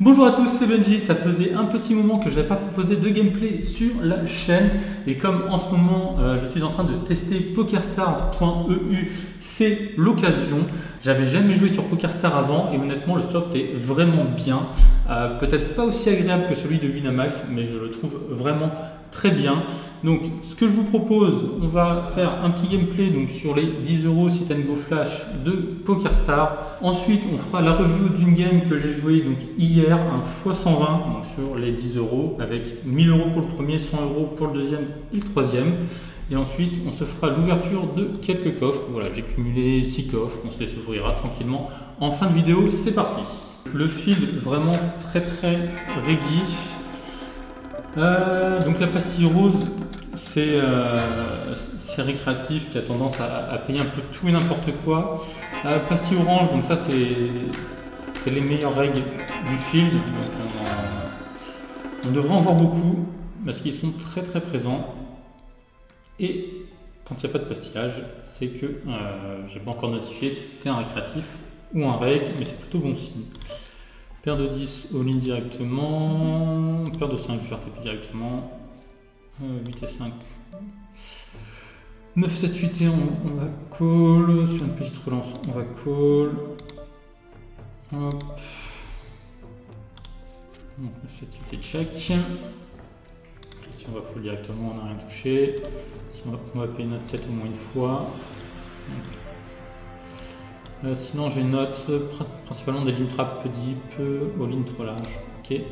Bonjour à tous, c'est Benji. Ça faisait un petit moment que je n'avais pas proposé de gameplay sur la chaîne et comme en ce moment je suis en train de tester PokerStars.eu, c'est l'occasion. J'avais jamais joué sur PokerStars avant et honnêtement le soft est vraiment bien. Peut-être pas aussi agréable que celui de Winamax, mais je le trouve vraiment très bien. Donc ce que je vous propose, on va faire un petit gameplay donc, sur les 10 € Sit and Go Flash de PokerStars. Ensuite on fera la review d'une game que j'ai joué donc, hier, un x120 donc, sur les 10 € avec 1000 € pour le premier, 100 € pour le deuxième et le troisième. Et ensuite on se fera l'ouverture de quelques coffres. Voilà, j'ai cumulé 6 coffres, on se les ouvrira tranquillement en fin de vidéo. C'est parti. Le fil vraiment très reggae. Donc la pastille rose, c'est récréatif qui a tendance à payer un peu tout et n'importe quoi. Pastille orange, donc ça c'est les meilleures règles du field. Donc on devrait en voir beaucoup parce qu'ils sont très présents. Et quand il n'y a pas de pastillage, c'est que j'ai pas encore notifié si c'était un récréatif ou un règle, mais c'est plutôt bon signe. Paire de 10 all-in directement, paire de 5 je vais faire taper directement, 8 et 5, 9, 7, 8 et on va call, sur une petite relance on va call, hop, donc 9, 7, 8 et check, si on va fold directement on n'a rien touché, si on va payer notre 7 au moins une fois. Sinon j'ai une note principalement des lim traps peu deep, all-in trop large. Ok. Ici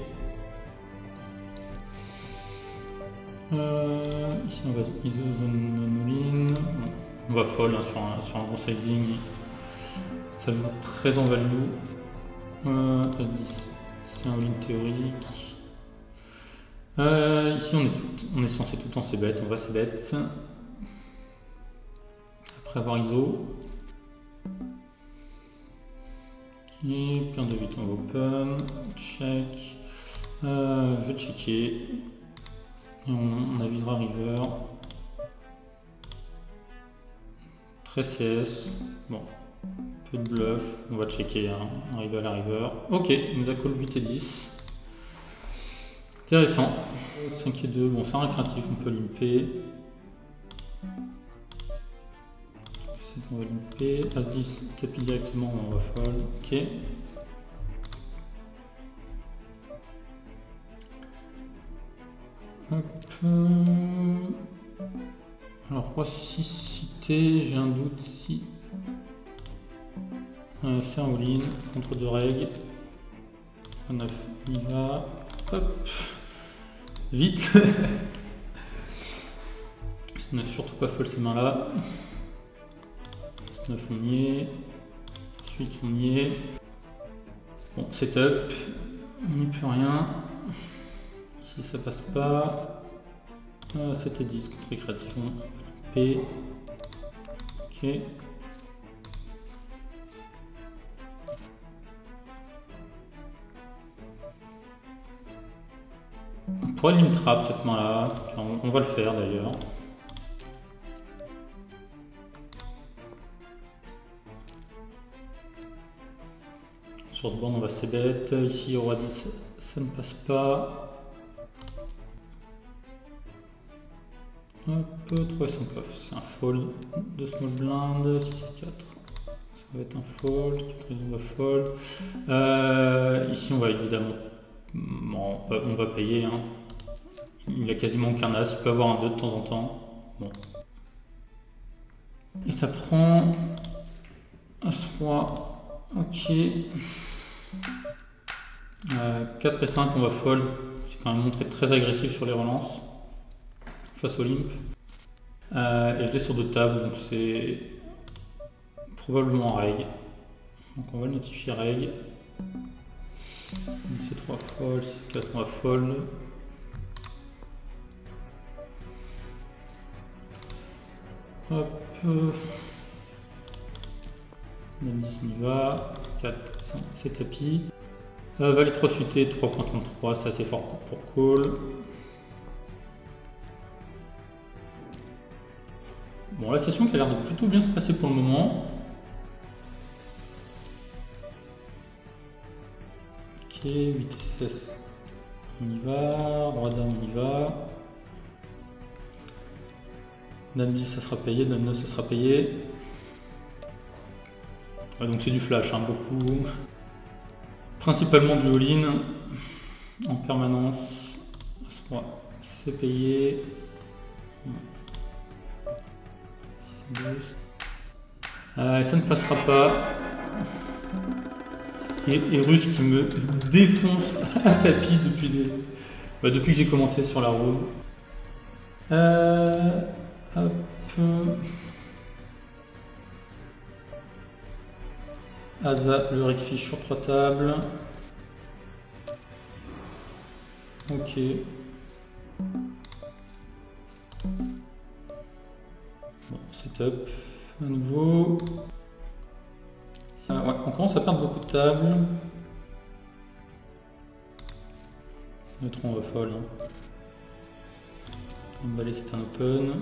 on va iso zone all-in. On va fold hein, sur un bon sizing. Ça joue très en value. Pas 10. C'est un all-in théorique. Ici on est censé tout le temps c-bet, on va c-bet. Après avoir iso. Paire de 8 on va open, check, je vais checker, et on avisera river, 13 CS, bon, peu de bluff, on va checker hein, un river à la river, ok, il nous a call 8 et 10, intéressant, 5 et 2, bon c'est un récréatif, on peut limper. On va limper, As-10, tapis directement, on va fold, ok. Hop. Alors roi 6 cité, j'ai un doute si c'est un all-in, contre 2 règles. 9, il va, hop, vite. On n'a surtout pas fold ces mains là. 9 on y est, 8 on y est, bon setup, on n'y peut rien, ici ça passe pas, 7 et 10 contre récréation, P, ok, on pourrait lim trap cette main là, on va le faire d'ailleurs. Sur ce board on va c-bet, ici roi 10 ça ne passe pas. Hop, 3 et 5 off, c'est un fold de small blind, 6 et 4, ça va être un fold, on va fold. Ici on va évidemment, bon, on va payer, hein. Il a quasiment aucun as, il peut avoir un 2 de temps en temps. Bon. Et ça prend As-3, ok. 4 et 5 on va fold, c'est quand même montré très agressif sur les relances face au limp. Et je l'ai sur 2 tables donc c'est probablement un reg. Donc on va le notifier reg. C'est 3 fold, c'est 4 on va fold. Hop. Le 10 on y va, 4, 5 c'est tapis. Valet 3 suité, 3.33, c'est assez fort pour call. Bon, la session qui a l'air de plutôt bien se passer pour le moment. Ok. Ok, 8 et 16, on y va. Roi dame, on y va. Dame 10, ça sera payé. Dame 9, ça sera payé. Ouais, donc c'est du flash, hein, beaucoup. Principalement du all-in en permanence. Ouais, c'est payé. 6 et 12. Ça ne passera pas. Et Russe qui me défonce à tapis depuis que j'ai commencé sur la road. Hop. Asa, le rectifiche sur 3 tables. Ok. Bon, c'est top. À nouveau. Ouais, on commence à perdre beaucoup de tables. Notre on va folle. Hein. On va laisser un open.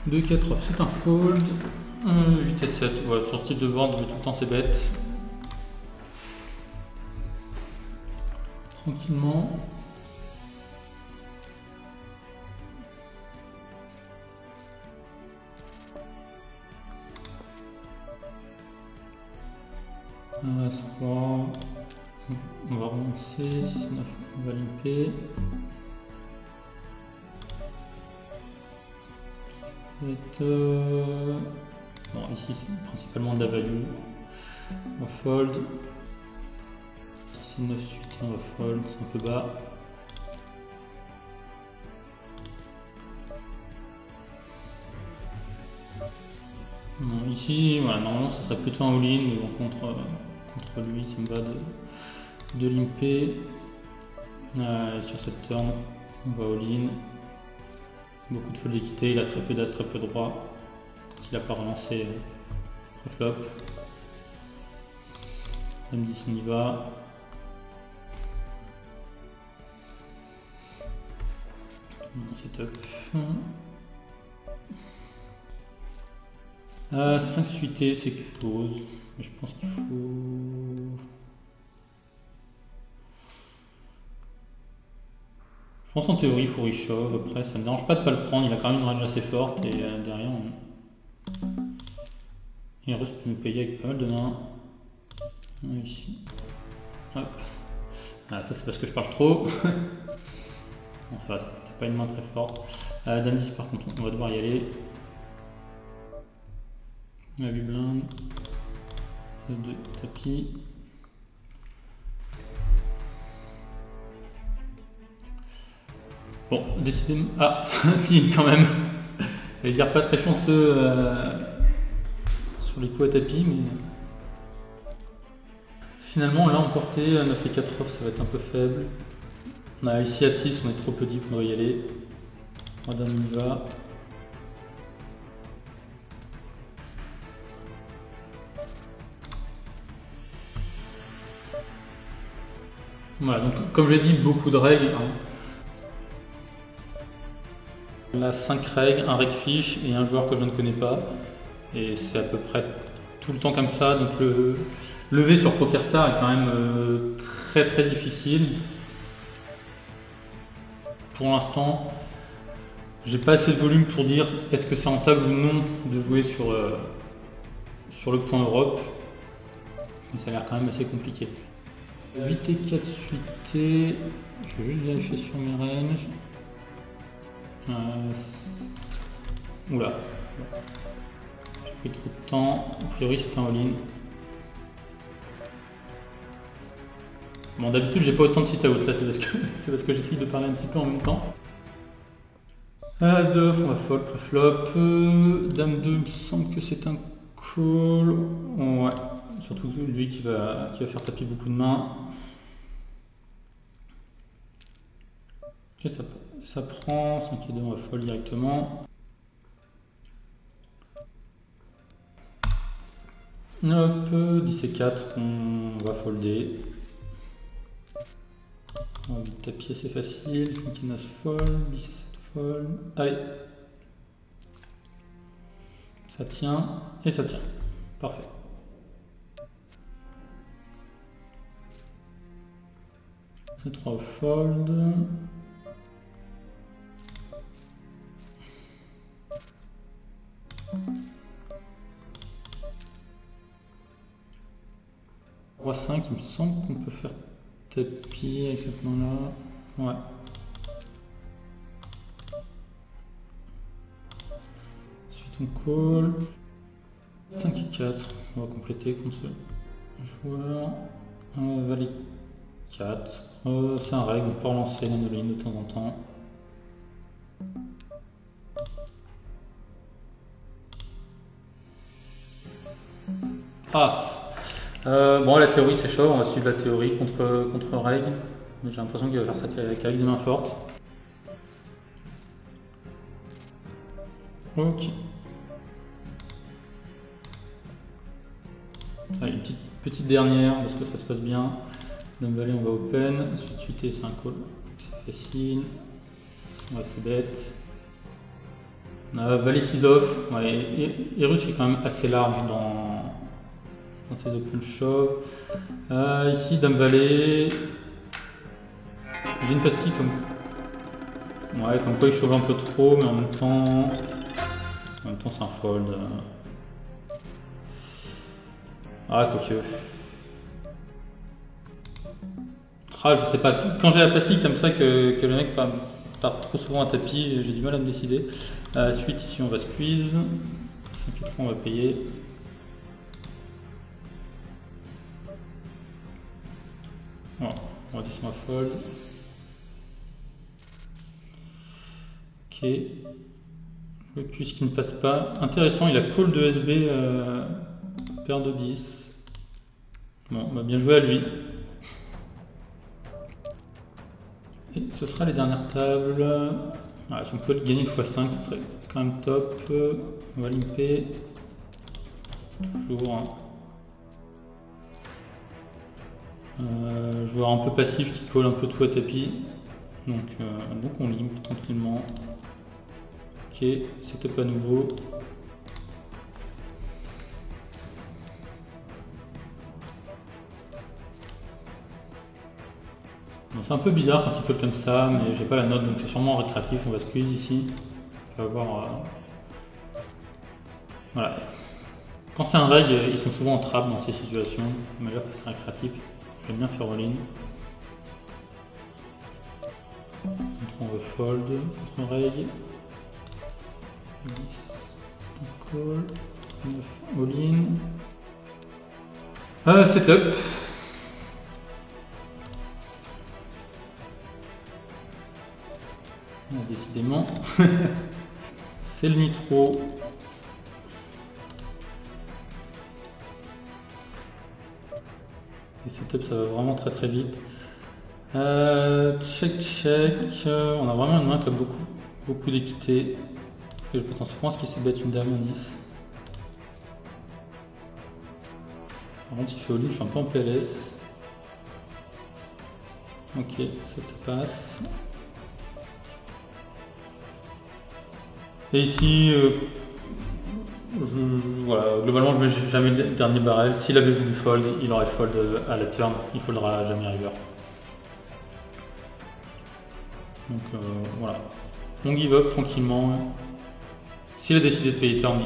Deux 4 off, c'est un fold. 8 et 7. Voilà, sur ce type de board, je vais tout le temps c'est bête. Tranquillement. On reste 3. On va relancer. 6, 9, on va limper. Bon, ici c'est principalement de la value. On va fold. 6, 9, 8, on va fold, c'est un peu bas. Bon, ici, voilà, normalement ça serait plutôt un all-in, mais bon, contre lui, ça me va de limper. Sur cette turn, on va all-in. Beaucoup de fold d'équité, il a très peu d'as, très peu de roi. Il n'a pas relancé flop. Dame 10, on y va. C'est top. 5 suité, c'est close. Mais je pense qu'il faut. Je pense en théorie il faut reshove. Après, ça me dérange pas de pas le prendre. Il a quand même une range assez forte et derrière il reste peut nous payer avec pas mal de mains. Ici. Hop. Ah, ça c'est parce que je parle trop. Bon, ça va, t'as pas une main très forte. Dame 10 par contre, on va devoir y aller. On a 8 blindes. S2 tapis. Bon, décidément. Ah, si, quand même. Je vais dire pas très chanceux sur les coups à tapis, mais. Finalement, là, emporté à 9 et 4 off, ça va être un peu faible. On a ici à 6, on est trop petit pour y aller. Madame y va. Voilà, donc comme j'ai dit, beaucoup de règles. Hein. Là, 5 règles, un reg fiche et un joueur que je ne connais pas. Et c'est à peu près tout le temps comme ça. Donc le lever sur PokerStars est quand même très très difficile. Pour l'instant, j'ai pas assez de volume pour dire est-ce que c'est rentable ou non de jouer sur le point Europe. Mais ça a l'air quand même assez compliqué. 8 et 4 suités. Je vais juste vérifier sur mes ranges. Oula. J'ai pris trop de temps. A priori c'est un all-in. Bon, d'habitude j'ai pas autant de sit-out là, c'est parce que j'essaye de parler un petit peu en même temps. As de off, on va fold pré-flop. Dame 2, il me semble que c'est un call. Ouais, surtout lui qui va faire tapis beaucoup de mains. Et ça prend, 5 et 2, on va fold directement. Hop, 10 et 4, on va folder. On va tapis assez facile, 5 et 9 fold, 10 et 7 fold. Allez. Ça tient, et ça tient. Parfait. C'est 3 fold. Roi 5, il me semble qu'on peut faire tapis avec cette main-là. Ouais. Ensuite on call. 5 et 4. On va compléter contre ce joueur. Valet 4. C'est un règle, on peut relancer l'anoline de temps en temps. Ah! Bon, la théorie c'est chaud, on va suivre la théorie contre Reg. Mais j'ai l'impression qu'il va faire ça avec des mains fortes. Ok. Allez, une petite dernière parce que ça se passe bien. Dame Valet, on va open. Suite, c'est un call. C'est facile. On va se bête. Valet 6 off. Ouais, Erus est quand même assez large dans ces open shove. Ici, Dame Valet. J'ai une pastille comme. Ouais, comme quoi il chauffe un peu trop, mais en même temps c'est un fold. Ah, quoique. Ah, je sais pas. Quand j'ai la pastille comme ça que le mec part trop souvent à tapis, j'ai du mal à me décider. Suite, ici on va squeeze. 5 et 3, on va payer. Bon, on va descendre à fold. Ok. Le cuisse qui ne passe pas. Intéressant, il a call de SB, paire de 10. Bon, on va bien jouer à lui. Et ce sera les dernières tables. Voilà, si on peut gagner de x5, ce serait quand même top. On va limper. Toujours. Joueur un peu passif qui colle un peu tout à tapis. Donc on limpe tranquillement. Ok, setup à nouveau. C'est un peu bizarre quand il colle comme ça, mais j'ai pas la note, donc c'est sûrement récréatif. On va squeeze ici. On va voir. Voilà. Quand c'est un reg, ils sont souvent en trap dans ces situations, mais là c'est récréatif. J'aime bien faire all-in. On va fold contre reg. 10, call, all-in. Setup. Décidément, c'est le nitro. Et setup, ça va vraiment très vite. Check. On a vraiment une main qui a beaucoup d'équité. Je pense souvent à ce qu'il s'est battu une dame en 10. Par contre, il fait all-in, je suis un peu en PLS. Ok, ça se passe. Et ici, voilà, globalement, je ne mets jamais le dernier barrel. S'il avait voulu fold, il aurait fold à la turn. Il foldera jamais river. Donc voilà. On give up tranquillement. S'il a décidé de payer turn,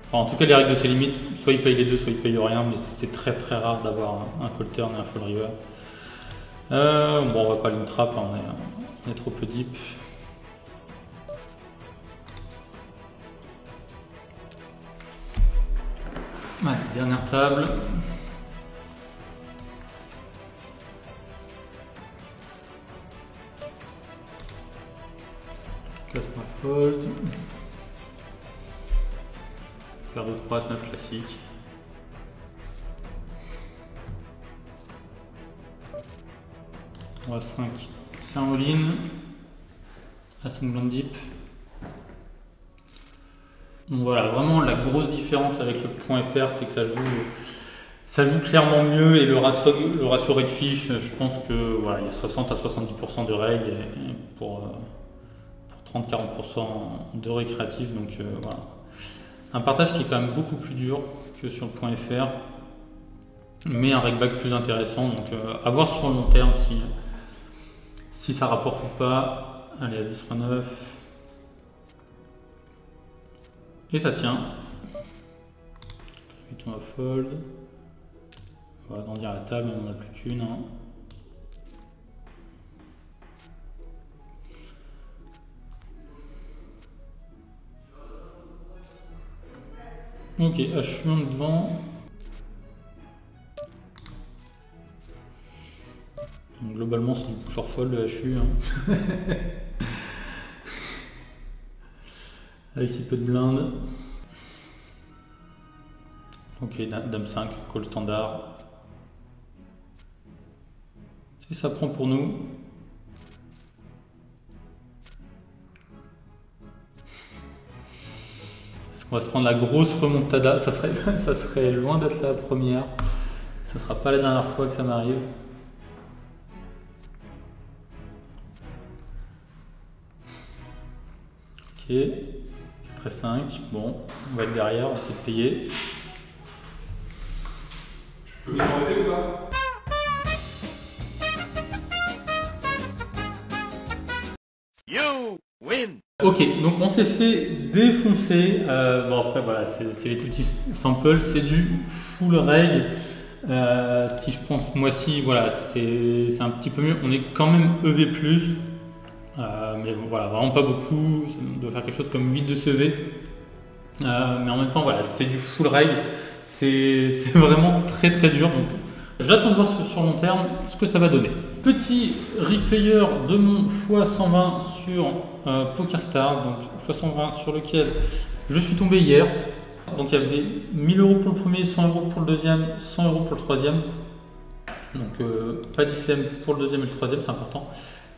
enfin, en tout cas, les règles de ses limites, soit il paye les deux, soit il paye rien. Mais c'est très rare d'avoir un call turn et un fold river. Bon, on va pas une trap, hein, on est trop peu deep. Ouais, dernière table. Quatre fold. Paire de 3, 9 classique. Roi 5, c'est un all-in. Assez blind deep. Donc voilà, vraiment la grosse différence avec le point .fr, c'est que ça joue clairement mieux et le ratio reg-fiche, je pense que voilà, il y a 60 à 70% de reg et pour 30-40% de récréatif, donc voilà. Un partage qui est quand même beaucoup plus dur que sur le point .fr, mais un rec-back plus intéressant. Donc à voir sur le long terme si ça rapporte ou pas. Allez, à 10.9. Et ça tient. Mettons à fold. On va agrandir la table, on n'a plus de thunes. Hein. Ok, HU devant. Donc, globalement, c'est du push or fold le HU. Hein. Avec si peu de blindes. Ok, dame 5, call standard. Et ça prend pour nous. Est-ce qu'on va se prendre la grosse remontada? Ça serait loin d'être la première. Ça sera pas la dernière fois que ça m'arrive. Ok, 4 et 5. Bon, on va être derrière, on peut peut-être payer. Tu peux m'arrêter ou pas? You win. Ok, donc on s'est fait défoncer. Bon après voilà, c'est les tutti samples, c'est du full reg. Si je pense ce mois-ci, voilà, c'est un petit peu mieux. On est quand même EV+, mais bon, voilà, vraiment pas beaucoup. On doit faire quelque chose comme 8 de CV. Mais en même temps, voilà, c'est du full reg. C'est vraiment très très dur. Donc j'attends de voir sur long terme ce que ça va donner. Petit replayer de mon x120 sur PokerStars, donc x120 sur lequel je suis tombé hier. Donc il y avait 1000 € pour le premier, 100 € pour le deuxième, 100 € pour le troisième. Donc pas d'ICM pour le deuxième et le troisième, c'est important.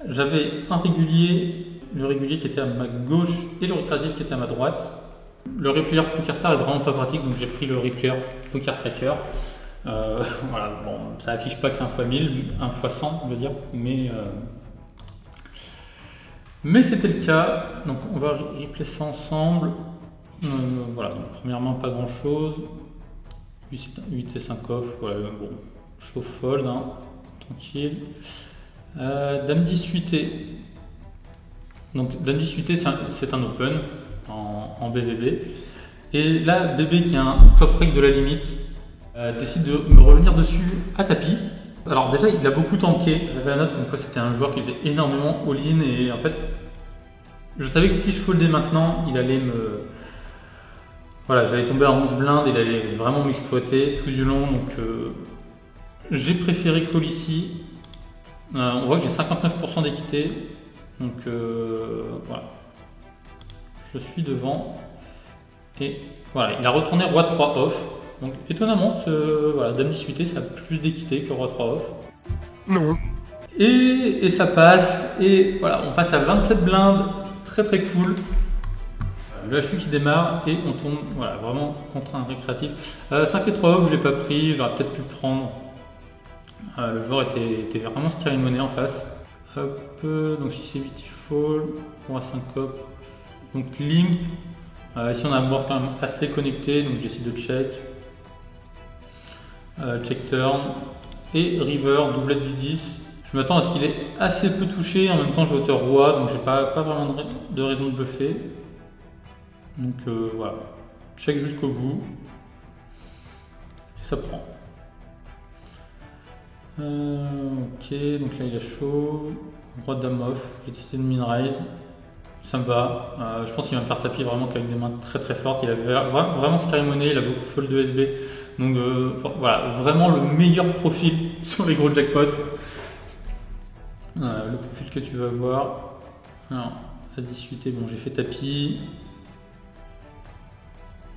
J'avais un régulier, le régulier qui était à ma gauche et le récréatif qui était à ma droite. Le replayer PokerStars est vraiment pas pratique, donc j'ai pris le replayer Poker Tracker. Voilà, bon, ça affiche pas que c'est un x1000, un x100 on va dire, mais c'était le cas. Donc on va replay ça ensemble. Voilà, donc premièrement pas grand chose. 8 et 5 off, voilà, bon, chauffe fold, hein, tranquille. Dame 10 8. Donc dame 10 8 c'est un open en BVB. Et là, bébé qui a un top reg de la limite décide de me revenir dessus à tapis. Alors déjà il a beaucoup tanké, j'avais la note comme quoi c'était un joueur qui faisait énormément all-in et en fait je savais que si je foldais maintenant il allait me... Voilà, j'allais tomber en 11 blindes, il allait vraiment m'exploiter tout du long, donc j'ai préféré call ici. On voit que j'ai 59% d'équité, donc voilà, je suis devant et voilà, il a retourné roi 3 off. Donc étonnamment, voilà, dame 10 8 ça a plus d'équité que roi 3 off. Non. Et ça passe, et voilà, on passe à 27 blindes, très très cool. Le HU qui démarre et on tombe voilà, vraiment contre un récréatif. 5 et 3 off, je l'ai pas pris, j'aurais peut-être pu le prendre. Le joueur était vraiment scary money en face. Hop, donc si c'est 8 il fall, roi 5 off, donc limp. Ici on a un board quand même assez connecté, donc j'essaie de check. Check turn et river, doublette du 10. Je m'attends à ce qu'il ait assez peu touché, en même temps j'ai hauteur roi, donc j'ai pas vraiment de raison de bluffer. Donc voilà, check jusqu'au bout et ça prend. Ok, donc là il a chaud, roi dame off, j'ai décidé de min raise, ça me va. Je pense qu'il va me faire tapis vraiment qu'avec des mains très très fortes. Il avait vraiment scary money, il a beaucoup fold de SB, donc voilà, vraiment le meilleur profil sur les gros jackpots. Le profil que tu vas voir. Alors, As-18, bon j'ai fait tapis.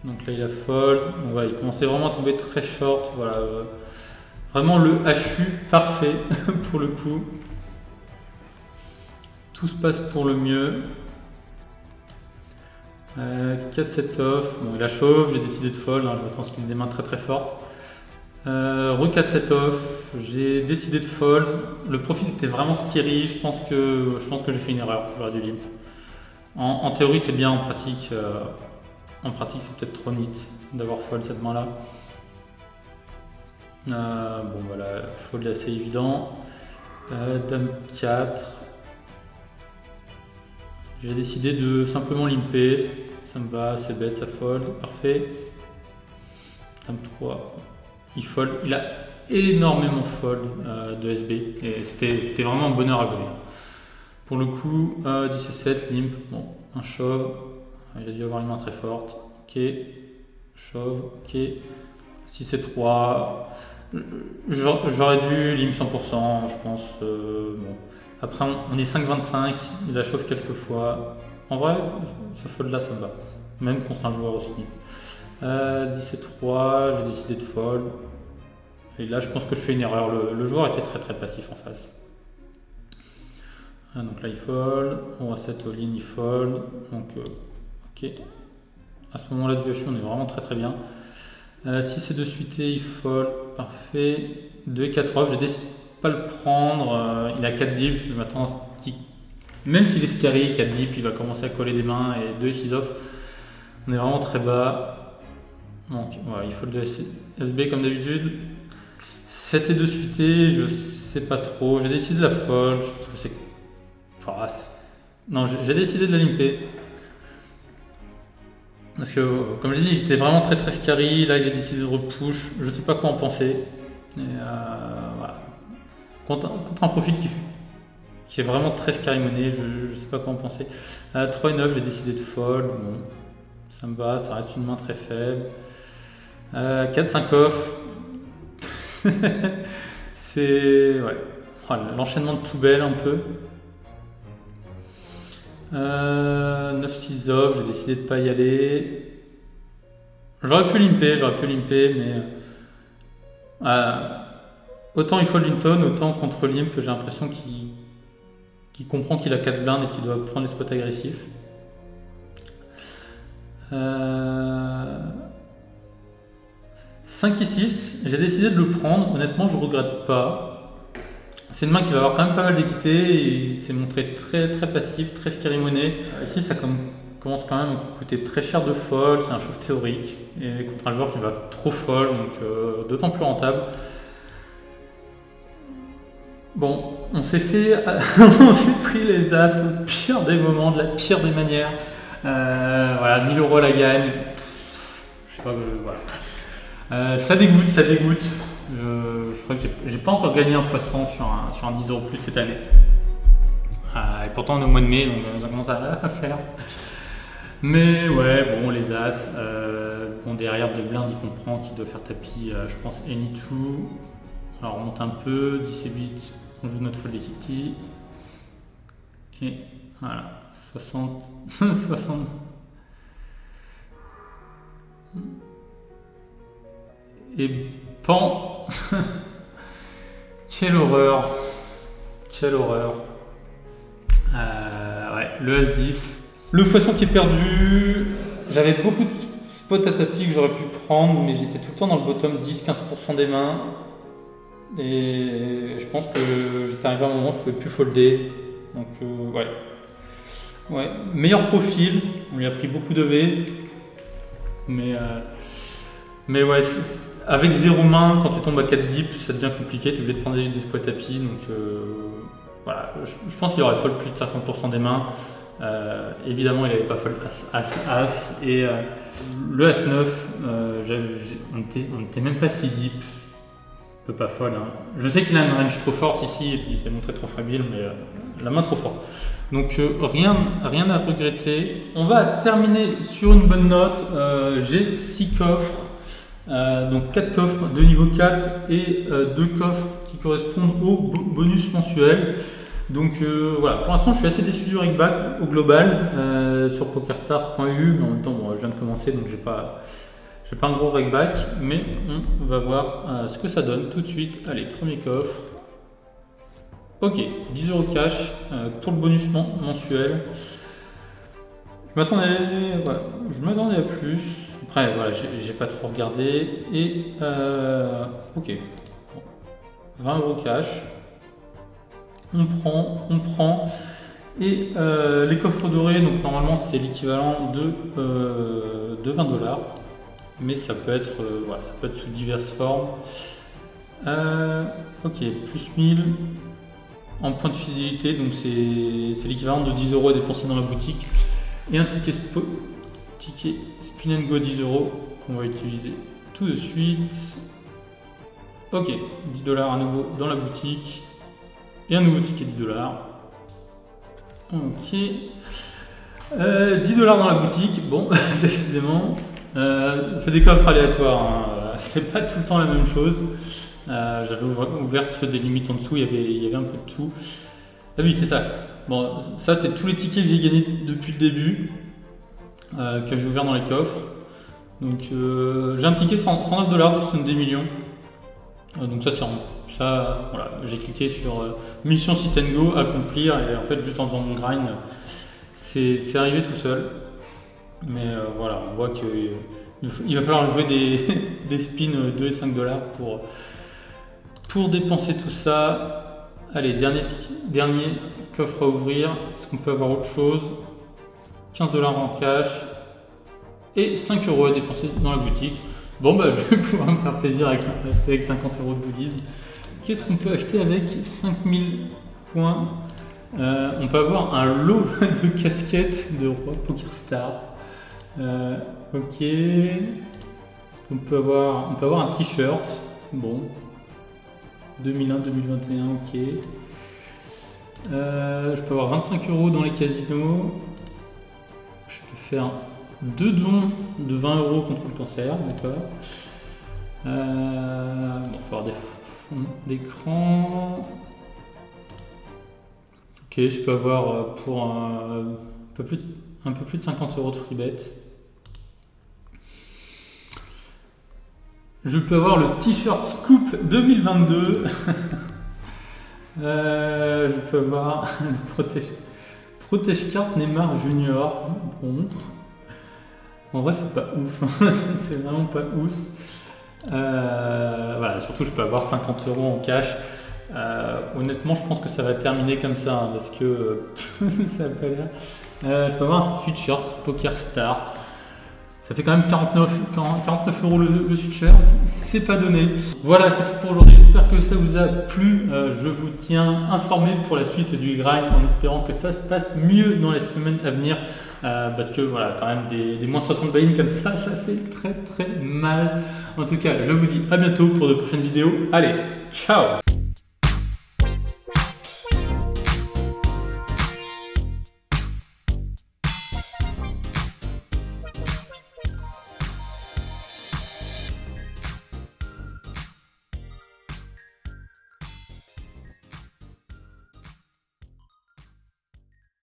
Donc là il a fold, donc voilà, il commençait vraiment à tomber très short, voilà, vraiment le HU parfait pour le coup. Tout se passe pour le mieux. 4-7 off, bon il a chauve, j'ai décidé de fold, hein, je pense qu'il a des mains très très fortes. Re 4-7 off, j'ai décidé de fold, le profil était vraiment scary, je pense que j'ai fait une erreur, j'aurais dû limp. En théorie c'est bien, en pratique... En pratique, c'est peut-être trop nit d'avoir fold cette main-là. Bon, voilà, fold assez évident. Dame 4. J'ai décidé de simplement limper. Ça me va, c'est bête, ça fold. Parfait. Dame 3. Il fold. Il a énormément fold de SB. Et c'était vraiment un bonheur à jouer. Pour le coup, 10 et 7, limp. Bon, un shove. Il a dû avoir une main très forte. Ok. Shove. Ok. 6 et 3. J'aurais dû limp 100%, je pense. Bon. Après, on est 5-25. Il la chauffe quelques fois. En vrai, ce fold là, ça me va. Même contre un joueur aussi. 10 et 3, j'ai décidé de fold. Et là, je pense que je fais une erreur. Le joueur était très passif en face. Donc là, il fold. On va set all-in, il fold. Donc, ok. À ce moment-là du HU, on est vraiment très bien. Si c'est de suité, il fold. Parfait. 2 et 4 off. J'ai décidé de pas le prendre. Il a 4 dips. Je m'attends à ce qu'il. Même s'il est scary, 4 dips, il va commencer à coller des mains. Et 2 et 6 off. On est vraiment très bas. Donc voilà, il fold de SB comme d'habitude. 7 et 2 suité, je sais pas trop. J'ai décidé de la fold. Je pense que c'est. Enfin, non, j'ai décidé de la limper. Parce que, comme j'ai dit, il était vraiment très scary. Là, il a décidé de repush. Je sais pas quoi en penser. Et voilà. Contre un profil qui est vraiment très scary money, je sais pas quoi en penser. 3 et 9, j'ai décidé de fold. Bon, ça me va, ça reste une main très faible. 4-5 off. C'est. Ouais. Oh, l'enchaînement de poubelle un peu. 9-6 off, j'ai décidé de pas y aller. J'aurais pu limper, mais autant il faut l'intone, autant contre limp que j'ai l'impression qu'il comprend qu'il a 4 blindes et qu'il doit prendre les spots agressifs. 5 et 6, j'ai décidé de le prendre, honnêtement je regrette pas. C'est une main qui va avoir quand même pas mal d'équité et il s'est montré très passif, très scary money. Ici ça commence quand même à coûter très cher de fold, c'est un shove théorique et contre un joueur qui va trop fold, donc d'autant plus rentable. Bon, on s'est pris les as au pire des moments, de la pire des manières. Voilà, 1000 € la gagne. Je sais pas, voilà. Ça dégoûte. Je crois que j'ai pas encore gagné un x100 sur un 10 € plus cette année. Et pourtant on est au mois de mai, donc ça commence à faire. Mais ouais, bon, les as. Bon, derrière de blind, il comprend qu'il doit faire tapis, je pense, any 2. Alors on remonte un peu, 10 et 8, on joue notre fold equity. Et voilà, 60. Et pan. Quelle horreur. Ouais, le As-10. Le poisson qui est perdu. J'avais beaucoup de spots à tapis que j'aurais pu prendre, mais j'étais tout le temps dans le bottom 10-15% des mains. Et je pense que j'étais arrivé à un moment où je pouvais plus folder. Donc ouais. Meilleur profil. On lui a pris beaucoup de V. Mais ouais. Avec 0 main, quand tu tombes à 4 dips, ça devient compliqué, tu es obligé de prendre des spots à tapis. Donc voilà, je pense qu'il aurait fold plus de 50% des mains. Évidemment, il n'avait pas fold As. Et le As-9, on n'était même pas si deep. On peut pas fold. Hein. Je sais qu'il a une range trop forte ici, et puis il s'est montré trop fragile, mais la main trop forte. Donc rien à regretter. On va terminer sur une bonne note. J'ai 6 coffres. Donc 4 coffres de niveau 4 et 2 coffres qui correspondent au bonus mensuel. Donc voilà, pour l'instant je suis assez déçu du rakeback au global sur pokerstars.eu, mais en même temps bon, je viens de commencer donc j'ai pas un gros rakeback, mais on va voir ce que ça donne tout de suite. Allez, premier coffre. Ok, 10 € cash pour le bonus mensuel. Je m'attendais à plus. Après, voilà, j'ai pas trop regardé. Et ok, 20 € cash. On prend. Et les coffres dorés, donc normalement c'est l'équivalent de 20 $, mais ça peut être, voilà, ça peut être sous diverses formes. Ok, plus 1000 en points de fidélité, donc c'est l'équivalent de 10 € dépensés dans la boutique. Et un ticket Spin and Go 10 € qu'on va utiliser tout de suite. Ok, 10 $ à nouveau dans la boutique. Et un nouveau ticket 10 $. Ok. 10 $ dans la boutique, bon, décidément. C'est des coffres aléatoires, hein. C'est pas tout le temps la même chose. J'avais ouvert ceux des limites en dessous, il y avait un peu de tout. Ah oui, c'est ça. Bon, ça c'est tous les tickets que j'ai gagnés depuis le début, que j'ai ouvert dans les coffres. Donc j'ai un ticket 109 $, tout sonne des millions. Donc ça c'est rond. Ça, voilà, j'ai cliqué sur mission Sit and Go, accomplir, et en fait juste en faisant mon grind, c'est arrivé tout seul. Mais voilà, on voit qu'il va falloir jouer des spins 2 et 5 $ pour dépenser tout ça. Allez, dernier coffre à ouvrir. Est-ce qu'on peut avoir autre chose? 15 $ en cash et 5 € à dépenser dans la boutique. Bon bah je vais pouvoir me faire plaisir avec 50 € de goodies. Qu'est-ce qu'on peut acheter avec 5000 points? On peut avoir un lot de casquettes de Roi PokerStars. Ok. On peut avoir un t-shirt. Bon. 2001-2021, ok. Je peux avoir 25 € dans les casinos. Je peux faire 2 dons de 20 € contre le cancer, d'accord. Bon, il faut avoir des fonds d'écran. Ok, je peux avoir pour un peu plus de 50 € de free bet. Je peux avoir le t-shirt Scoop 2022. Je peux avoir le protège carte Neymar Junior. Bon. En vrai, c'est pas ouf. C'est vraiment pas ouf. Voilà, surtout, je peux avoir 50 € en cash. Honnêtement, je pense que ça va terminer comme ça, hein, parce que ça n'a pas l'air. Je peux avoir un sweatshirt PokerStars. Ça fait quand même 49 € le sweatshirt, c'est pas donné. Voilà, c'est tout pour aujourd'hui. J'espère que ça vous a plu. Je vous tiens informé pour la suite du grind en espérant que ça se passe mieux dans les semaines à venir. Parce que voilà, quand même des moins 60 buy-in comme ça fait très mal. En tout cas, je vous dis à bientôt pour de prochaines vidéos. Allez, ciao!